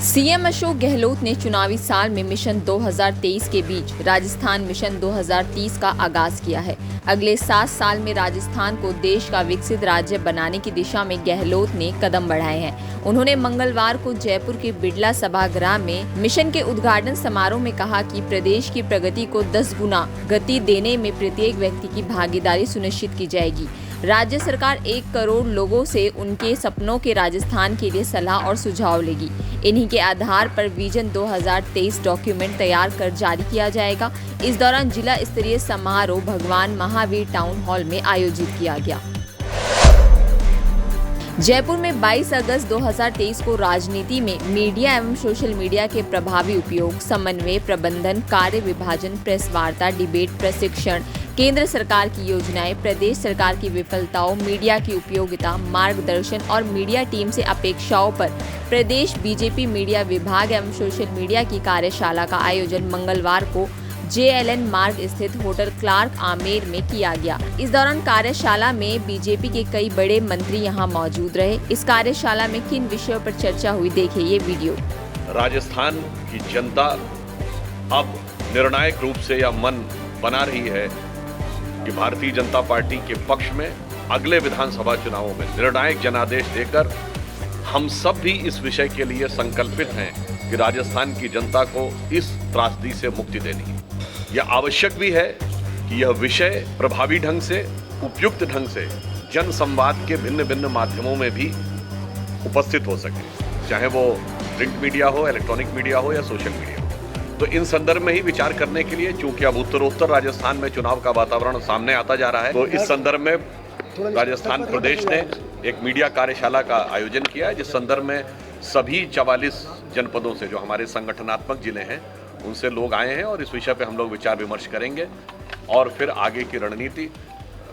CM Ashok Gehlot ने चुनावी साल में मिशन 2023 के बीच राजस्थान मिशन 2030 का आगाज किया है। अगले 7 साल में राजस्थान को देश का विकसित राज्य बनाने की दिशा में गहलोत ने कदम बढ़ाए हैं। उन्होंने मंगलवार को जयपुर के बिड़ला सभागृह में मिशन के उद्घाटन समारोह में कहा कि प्रदेश की प्रगति को 10 गुना गति देने में प्रत्येक व्यक्ति की भागीदारी सुनिश्चित की जाएगी। राज्य सरकार 1 करोड़ लोगों से उनके सपनों के राजस्थान के लिए सलाह और सुझाव लेगी। इन्हीं के आधार पर विजन 2023 डॉक्यूमेंट तैयार कर जारी किया जाएगा। इस दौरान जिला स्तरीय समारोह भगवान महावीर टाउन हॉल में आयोजित किया गया। जयपुर में 22 अगस्त 2023 को राजनीति में मीडिया एवं सोशल मीडिया के प्रभावी उपयोग, समन्वय, प्रबंधन, कार्य विभाजन, प्रेस वार्ता, डिबेट, प्रशिक्षण, केंद्र सरकार की योजनाएं, प्रदेश सरकार की विफलताओं, मीडिया की उपयोगिता, मार्गदर्शन और मीडिया टीम से अपेक्षाओं पर प्रदेश बीजेपी मीडिया विभाग एवं सोशल मीडिया की कार्यशाला का आयोजन मंगलवार को JLN मार्ग स्थित होटल क्लार्क आमेर में किया गया। इस दौरान कार्यशाला में बीजेपी के कई बड़े मंत्री यहां मौजूद रहे। इस कार्यशाला में किन विषयों पर चर्चा हुई, देखिए ये वीडियो। राजस्थान की जनता अब निर्णायक रूप से यह मन बना रही है कि भारतीय जनता पार्टी के पक्ष में अगले विधानसभा चुनावों में निर्णायक जनादेश देकर हम सब भी इस विषय के लिए संकल्पित हैं कि राजस्थान की जनता को इस त्रासदी से मुक्ति देनी है। यह आवश्यक भी है कि यह विषय प्रभावी ढंग से, उपयुक्त ढंग से जन संवाद के भिन्न भिन्न माध्यमों में भी उपस्थित हो सके, चाहे वो प्रिंट मीडिया हो, इलेक्ट्रॉनिक मीडिया हो या सोशल मीडिया हो। तो इन संदर्भ में ही विचार करने के लिए, चूंकि अब उत्तरोत्तर राजस्थान में चुनाव का वातावरण सामने आता जा रहा है, तो इस संदर्भ में राजस्थान प्रदेश ने एक मीडिया कार्यशाला का आयोजन किया है, जिस संदर्भ में सभी 44 जनपदों से जो हमारे संगठनात्मक जिले हैं उनसे लोग आए हैं और इस विषय पे हम लोग विचार विमर्श करेंगे और फिर आगे की रणनीति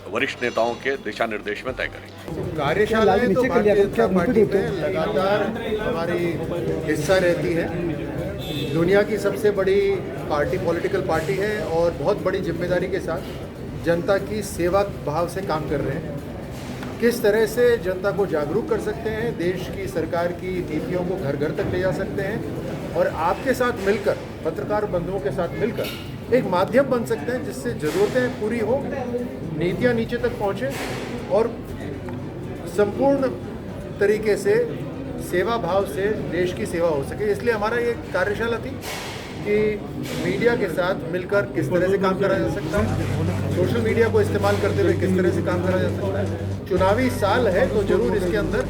वरिष्ठ नेताओं के दिशा निर्देश में तय करेंगे। कार्यशाला में तो भारतीय जनता पार्टी में लगातार हमारी हिस्सा रहती है। दुनिया की सबसे बड़ी पार्टी पॉलिटिकल पार्टी है और बहुत बड़ी जिम्मेदारी के साथ जनता की सेवा भाव से काम कर रहे हैं। किस तरह से जनता को जागरूक कर सकते हैं, देश की सरकार की नीतियों को घर घर तक ले जा सकते हैं और आपके साथ मिलकर, पत्रकार बंधुओं के साथ मिलकर एक माध्यम बन सकते हैं जिससे ज़रूरतें पूरी हो, नीतियां नीचे तक पहुंचे और संपूर्ण तरीके से सेवा भाव से देश की सेवा हो सके। इसलिए हमारा ये कार्यशाला थी कि मीडिया के साथ मिलकर किस तरह से काम करा जा सकता है, सोशल मीडिया को इस्तेमाल करते हुए किस तरह से काम करा जा सकता है। चुनावी साल है तो जरूर इसके अंदर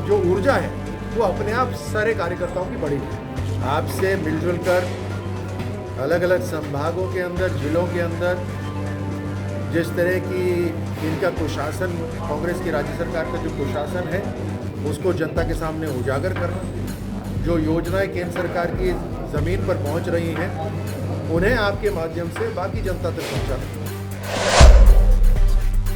जो ऊर्जा है वो अपने आप सारे कार्यकर्ताओं की बढ़ेगी। आपसे मिलजुल कर अलग अलग संभागों के अंदर, जिलों के अंदर जिस तरह की इनका कुशासन, कांग्रेस की राज्य सरकार का जो कुशासन है उसको जनता के सामने उजागर करना, जो योजनाएं केंद्र सरकार की ज़मीन पर पहुंच रही हैं उन्हें आपके माध्यम से बाकी जनता तक पहुंचाना।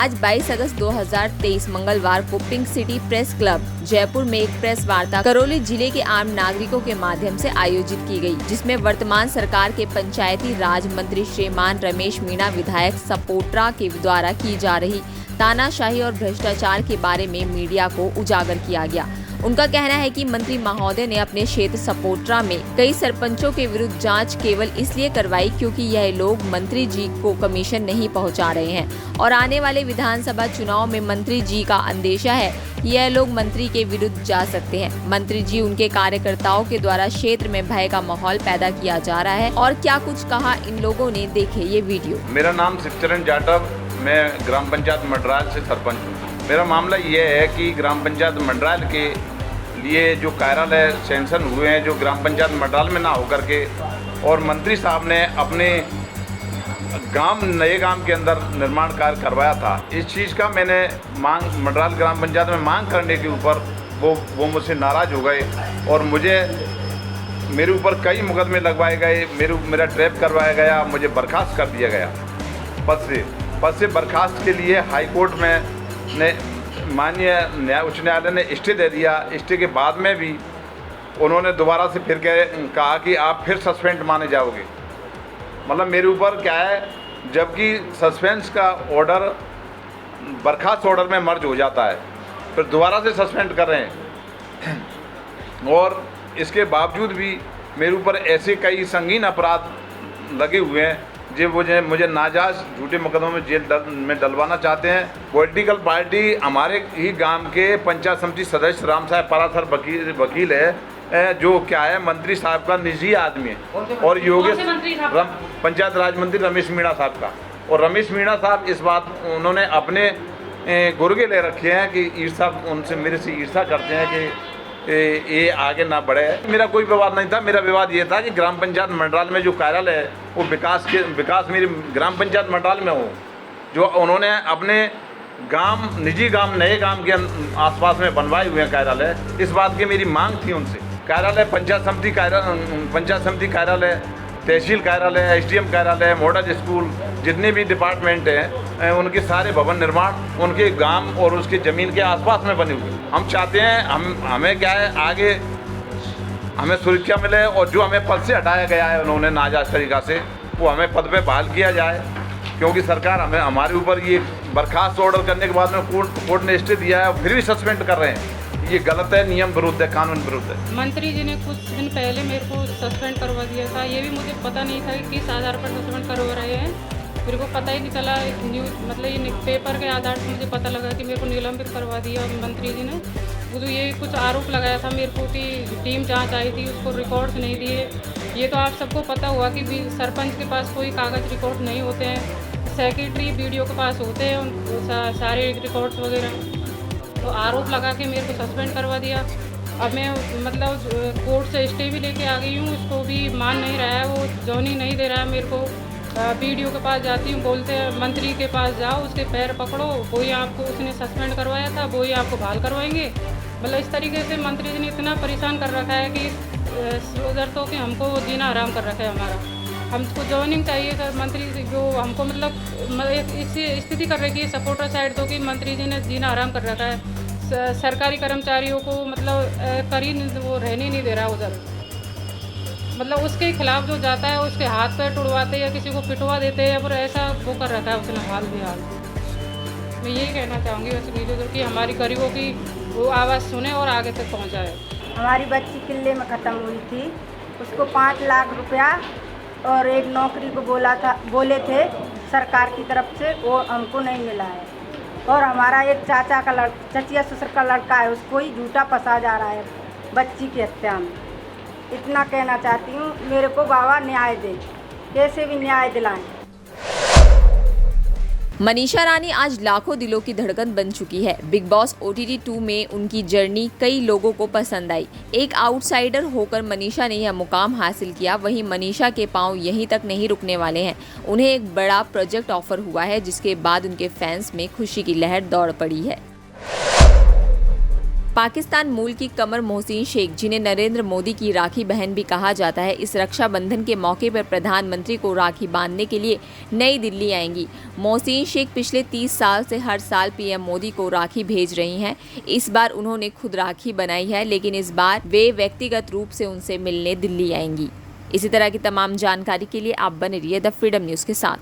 आज 22 अगस्त 2023 मंगलवार को pink city press club Jaipur में एक प्रेस वार्ता करौली जिले के आम नागरिकों के माध्यम से आयोजित की गई, जिसमें वर्तमान सरकार के पंचायती राज मंत्री श्रीमान रमेश मीणा विधायक सपोट्रा के द्वारा की जा रही तानाशाही और भ्रष्टाचार के बारे में मीडिया को उजागर किया गया। उनका कहना है कि मंत्री महोदय ने अपने क्षेत्र सपोट्रा में कई सरपंचों के विरुद्ध जांच केवल इसलिए करवाई क्योंकि यह लोग मंत्री जी को कमीशन नहीं पहुंचा रहे हैं और आने वाले विधानसभा चुनाव में मंत्री जी का अंदेशा है कि यह लोग मंत्री के विरुद्ध जा सकते हैं। मंत्री जी उनके कार्यकर्ताओं के द्वारा क्षेत्र में भय का माहौल पैदा किया जा रहा है और क्या कुछ कहा इन लोगों ने, देखे ये वीडियो। मेरा नाम शिवचरण जाटव, मैं ग्राम पंचायत मंडराल से सरपंच हूँ। मेरा मामला ये है कि ग्राम पंचायत मंडराल के लिए जो कार्यालय सेंक्शन हुए हैं, जो ग्राम पंचायत मंडराल में ना होकर के, और मंत्री साहब ने अपने नए गांव के अंदर निर्माण कार्य करवाया था, इस चीज़ का मैंने मांग मंडराल ग्राम पंचायत में मांग करने के ऊपर वो मुझसे नाराज़ हो गए और मेरे ऊपर कई मुकदमे लगवाए गए, मेरा ट्रैप करवाया गया, मुझे बर्खास्त कर दिया गया पद से बर्खास्त के लिए हाई कोर्ट में ने माननीय उच्च न्यायालय ने स्टे दे दिया। स्टे के बाद में भी उन्होंने दोबारा से फिर कहा कि आप फिर सस्पेंड माने जाओगे। मतलब मेरे ऊपर क्या है, जबकि सस्पेंस का ऑर्डर बर्खास्त ऑर्डर में मर्ज हो जाता है, फिर दोबारा से सस्पेंड कर रहे हैं। और इसके बावजूद भी मेरे ऊपर ऐसे कई संगीन अपराध लगे हुए हैं जो मुझे नाजायज़ झूठे मुकदमों में जेल में डलवाना चाहते हैं। पॉलिटिकल पार्टी हमारे ही गांव के पंचायत समिति सदस्य राम साहब परासर वकील है, जो क्या है मंत्री साहब का निजी आदमी है, और योगेश पंचायत राज मंत्री रमेश मीणा साहब का। और रमेश मीणा साहब इस बात उन्होंने अपने गुर्गे ले रखे हैं कि ईर्षा, उनसे मेरे से ईर्षा करते हैं कि ये आगे ना बढ़े। मेरा कोई विवाद नहीं था, मेरा विवाद ये था कि ग्राम पंचायत मंडराल में जो कार्यालय है वो विकास मेरी ग्राम पंचायत मंडराल में हो, जो उन्होंने अपने गांव निजी गांव नए गांव के आसपास में बनवाए हुए हैं कार्यालय। इस बात की मेरी मांग थी उनसे। कार्यालय पंचायत समिति कार्यालय, तहसील कार्यालय, एसडीएम कार्यालय, मॉडल स्कूल, जितने भी डिपार्टमेंट हैं उनके सारे भवन निर्माण उनके गांव और उसकी ज़मीन के आसपास में बने हुए। हम चाहते हैं हमें क्या है, आगे हमें सुरक्षा मिले, और जो हमें पद से हटाया गया है उन्होंने नाजायज़ तरीक़ा से, वो हमें पद पे बहाल किया जाए। क्योंकि सरकार हमारे ऊपर ये बर्खास्त ऑर्डर करने के बाद में कोर्ट ने स्टे दिया है और फिर भी सस्पेंड कर रहे हैं। ये गलत है, नियम विरुद्ध है, कानून विरुद्ध है। मंत्री जी ने कुछ दिन पहले मेरे को सस्पेंड करवा दिया था। ये भी मुझे पता नहीं था कि किस आधार पर सस्पेंड करवा रहे हैं। मेरे को पता ही नहीं चला, न्यूज़ मतलब ये पेपर के आधार से मुझे पता लगा कि मेरे को निलंबित करवा दिया मंत्री जी ने। वो तो ये कुछ आरोप लगाया था मेरे को कि टीम जांच आई थी, उसको रिकॉर्ड्स नहीं दिए। ये तो आप सबको पता हुआ कि सरपंच के पास कोई कागज़ रिकॉर्ड नहीं होते हैं, सेक्रेटरी बीडीओ के पास होते हैं सारे रिकॉर्ड्स वगैरह। तो आरोप लगा के मेरे को सस्पेंड करवा दिया। अब मैं मतलब कोर्ट से स्टे भी लेके आ गई हूँ, उसको भी मान नहीं रहा है, वो जॉइनिंग नहीं दे रहा है मेरे को। बीडीओ के पास जाती हूँ, बोलते हैं मंत्री के पास जाओ, उसके पैर पकड़ो, वही आपको उसने सस्पेंड करवाया था, वही आपको बहाल करवाएंगे। मतलब इस तरीके से मंत्री जी ने इतना परेशान कर रखा है कि उधर तो कि हमको जीना आराम कर रखा है हमारा। हमको जॉइनिंग चाहिए सर, मंत्री जो हमको मतलब इसी स्थिति कर रखी है सपोर्टर साइड तो कि मंत्री जी ने जीना आराम कर रखा है। सरकारी कर्मचारियों को मतलब वो रहने नहीं दे रहा उधर। मतलब उसके खिलाफ जो जाता है उसके हाथ पैर टुड़वाते या किसी को पिटवा देते हैं, पर ऐसा वो कर रखा है उसने हाल बेहाल। मैं यही कहना चाहूँगी उस वीडियो कि हमारी गरीबों की वो आवाज़ सुने और आगे तक पहुँचाए। हमारी बच्ची किले में ख़त्म हुई थी, उसको 5 लाख रुपया और एक नौकरी को बोले थे सरकार की तरफ से, वो हमको नहीं मिला है। और हमारा एक चचिया ससुर का लड़का है, उसको ही झूठा फंसा जा रहा है बच्ची की हत्या में। इतना कहना चाहती हूँ, मेरे को बाबा न्याय दे, कैसे भी न्याय दिलाएं। मनीषा रानी आज लाखों दिलों की धड़कन बन चुकी है। बिग बॉस OTT 2 में उनकी जर्नी कई लोगों को पसंद आई। एक आउटसाइडर होकर मनीषा ने यह मुकाम हासिल किया। वहीं मनीषा के पांव यहीं तक नहीं रुकने वाले हैं। उन्हें एक बड़ा प्रोजेक्ट ऑफर हुआ है, जिसके बाद उनके फैंस में खुशी की लहर दौड़ पड़ी है। पाकिस्तान मूल की कमर मोहसिन शेख, जिन्हें नरेंद्र मोदी की राखी बहन भी कहा जाता है, इस रक्षाबंधन के मौके पर प्रधानमंत्री को राखी बांधने के लिए नई दिल्ली आएंगी। मोहसिन शेख पिछले 30 साल से हर साल पीएम मोदी को राखी भेज रही हैं। इस बार उन्होंने खुद राखी बनाई है, लेकिन इस बार वे व्यक्तिगत रूप से उनसे मिलने दिल्ली आएंगी। इसी तरह की तमाम जानकारी के लिए आप बने रहिए द फ्रीडम न्यूज़ के साथ।